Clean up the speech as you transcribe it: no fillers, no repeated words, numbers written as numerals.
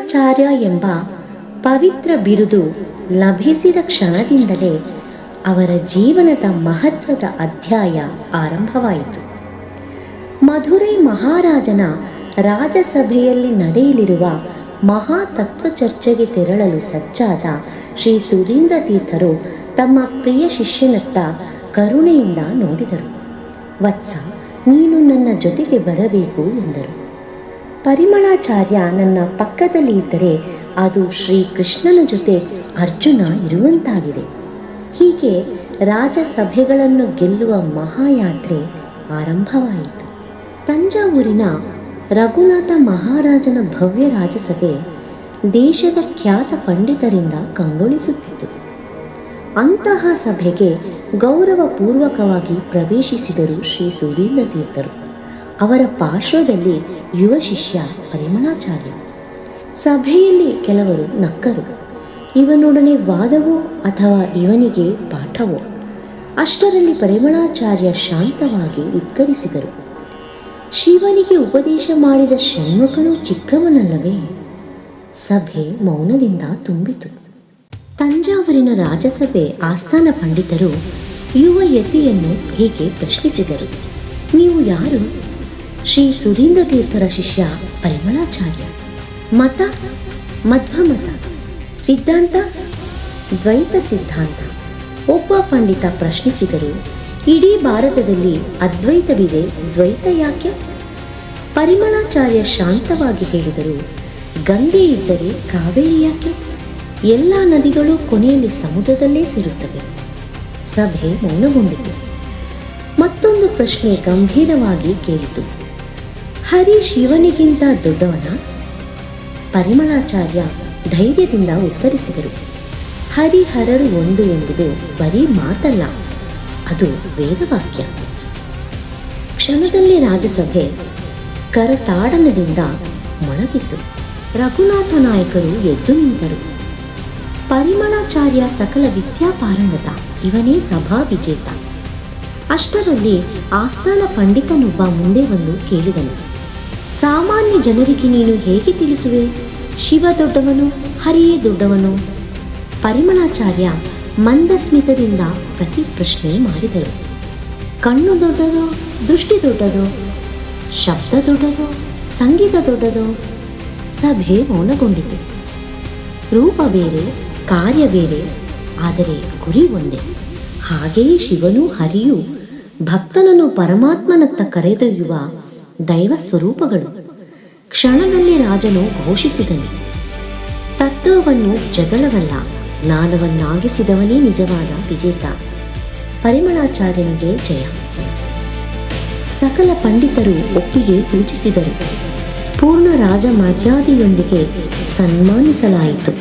ಪರಿಮಳಾಚಾರ್ಯ ಎಂಬ ಪವಿತ್ರ ಬಿರುದು ಲಭಿಸಿದ ಕ್ಷಣದಿಂದಲೇ ಅವರ ಜೀವನದ ಮಹತ್ವದ ಅಧ್ಯಾಯ ಆರಂಭವಾಯಿತು. ಮಧುರೈ ಮಹಾರಾಜನ ರಾಜಸಭೆಯಲ್ಲಿ ನಡೆಯಲಿರುವ ಮಹಾತತ್ವ ಚರ್ಚೆಗೆ ತೆರಳಲು ಸಜ್ಜಾದ ಶ್ರೀ ಸುಧೀಂದ್ರ ತೀರ್ಥರು ತಮ್ಮ ಪ್ರಿಯ ಶಿಷ್ಯನತ್ತ ಕರುಣೆಯಿಂದ ನೋಡಿದರು. ವತ್ಸ, ನೀನು ನನ್ನ ಜೊತೆಗೆ ಬರಬೇಕು ಎಂದರು. ಪರಿಮಳಾಚಾರ್ಯ ನನ್ನ ಪಕ್ಕದಲ್ಲಿ ಇದ್ದರೆ ಅದು ಶ್ರೀಕೃಷ್ಣನ ಜೊತೆ ಅರ್ಜುನ ಇರುವಂತಾಗಿದೆ. ಹೀಗೆ ರಾಜಸಭೆಗಳನ್ನು ಗೆಲ್ಲುವ ಮಹಾಯಾತ್ರೆ ಆರಂಭವಾಯಿತು. ತಂಜಾವೂರಿನ ರಘುನಾಥ ಮಹಾರಾಜನ ಭವ್ಯ ರಾಜಸಭೆ ದೇಶದ ಖ್ಯಾತ ಪಂಡಿತರಿಂದ ಕಂಗೊಳಿಸುತ್ತಿತ್ತು. ಅಂತಹ ಸಭೆಗೆ ಗೌರವಪೂರ್ವಕವಾಗಿ ಪ್ರವೇಶಿಸಿದರು ಶ್ರೀ ಸುಧೀಂದ್ರ ತೀರ್ಥರು. ಅವರ ಪಾರ್ಶ್ವದಲ್ಲಿ ಯುವ ಶಿಷ್ಯ ಪರಿಮಳಾಚಾರ್ಯ. ಸಭೆಯಲ್ಲಿ ಕೆಲವರು ನಕ್ಕರು. ಇವನೊಡನೆ ವಾದವೋ ಅಥವಾ ಇವನಿಗೆ ಪಾಠವೋ? ಅಷ್ಟರಲ್ಲಿ ಪರಿಮಳಾಚಾರ್ಯ ಶಾಂತವಾಗಿ ಉದ್ಗರಿಸಿದರು. ಶಿವನಿಗೆ ಉಪದೇಶ ಮಾಡಿದ ಷಣ್ಮುಖನು ಚಿಕ್ಕವನಲ್ಲವೇ? ಸಭೆ ಮೌನದಿಂದ ತುಂಬಿತು. ತಂಜಾವೂರಿನ ರಾಜಸಭೆ ಆಸ್ಥಾನ ಪಂಡಿತರು ಯುವ ಯತಿಯನ್ನು ಹೀಗೆ ಪ್ರಶ್ನಿಸಿದರು. ನೀವು ಯಾರು? ಶ್ರೀ ಸುಧೀಂದ್ರ ತೀರ್ಥರ ಶಿಷ್ಯ ಪರಿಮಳಾಚಾರ್ಯ. ಮತ? ಮಧ್ವಮತ. ಸಿದ್ಧಾಂತ? ದ್ವೈತ ಸಿದ್ಧಾಂತ. ಒಬ್ಬ ಪಂಡಿತ ಪ್ರಶ್ನಿಸಿದರು. ಇಡೀ ಭಾರತದಲ್ಲಿ ಅದ್ವೈತವಿದೆ, ದ್ವೈತ ಯಾಕೆ? ಪರಿಮಳಾಚಾರ್ಯ ಶಾಂತವಾಗಿ ಹೇಳಿದರು. ಗಂಗೆ ಇದ್ದರೆ ಕಾವೇರಿ ಯಾಕೆ? ಎಲ್ಲ ನದಿಗಳು ಕೊನೆಯಲ್ಲಿ ಸಮುದ್ರದಲ್ಲೇ ಸೇರುತ್ತವೆ. ಸಭೆ ಮೌನಗೊಂಡಿತು. ಮತ್ತೊಂದು ಪ್ರಶ್ನೆ ಗಂಭೀರವಾಗಿ ಕೇಳಿತು. ಹರಿ ಶಿವನಿಗಿಂತ ದೊಡ್ಡವನ? ಪರಿಮಳಾಚಾರ್ಯ ಧೈರ್ಯದಿಂದ ಉತ್ತರಿಸಿದರು. ಹರಿಹರರು ಒಂದು ಎಂಬುದು ಬರೀ ಮಾತಲ್ಲ, ಅದು ವೇದವಾಕ್ಯ. ಕ್ಷಣದಲ್ಲಿ ರಾಜಸಭೆ ಕರತಾಡನದಿಂದ ಮೊಳಗಿತ್ತು. ರಘುನಾಥ ನಾಯಕರು ಎದ್ದು ನಿಂತರು. ಪರಿಮಳಾಚಾರ್ಯ ಸಕಲ ವಿದ್ಯಾಪಾರಂಗತ, ಇವನೇ ಸಭಾ ವಿಜೇತ. ಅಷ್ಟರಲ್ಲಿ ಆಸ್ಥಾನ ಪಂಡಿತನೊಬ್ಬ ಮುಂದೆ ಬಂದು ಕೇಳಿದನು. ಸಾಮಾನ್ಯ ಜನರಿಗೆ ನೀನು ಹೇಗೆ ತಿಳಿಸುವೆ? ಶಿವ ದೊಡ್ಡವನು, ಹರಿಯೇ ದೊಡ್ಡವನು? ಪರಿಮಳಾಚಾರ್ಯ ಮಂದಸ್ಮಿತದಿಂದ ಪ್ರತಿ ಪ್ರಶ್ನೆ ಮಾಡಿದರು. ಕಣ್ಣು ದೊಡ್ಡದೋ? ದೃಷ್ಟಿ ದೊಡ್ಡದೋ? ಶಬ್ದ ದೊಡ್ಡದೋ? ಸಂಗೀತ ದೊಡ್ಡದೋ? ಸಭೆ ಮೌನಗೊಂಡಿತು. ರೂಪ ಬೇರೆ, ಕಾರ್ಯ ಬೇರೆ, ಆದರೆ ಗುರಿ ಒಂದೇ. ಹಾಗೆಯೇ ಶಿವನೂ ಹರಿಯೂ ಭಕ್ತನನ್ನು ಪರಮಾತ್ಮನತ್ತ ಕರೆದೊಯ್ಯುವ ದೈವ ಸ್ವರೂಪಗಳು. ಕ್ಷಣದಲ್ಲಿ ರಾಜನು ಘೋಷಿಸಿದನು. ತತ್ವವನ್ನು ಜಗಳವಲ್ಲ, ಜ್ಞಾನವನ್ನಾಗಿಸಿದವನೇ ನಿಜವಾದ ವಿಜೇತ. ಪರಿಮಳಾಚಾರ್ಯನಿಗೆ ಜಯ. ಸಕಲ ಪಂಡಿತರು ಒಪ್ಪಿಗೆ ಸೂಚಿಸಿದರು. ಪೂರ್ಣ ರಾಜ ಮರ್ಯಾದೆಯೊಂದಿಗೆ ಸನ್ಮಾನಿಸಲಾಯಿತು.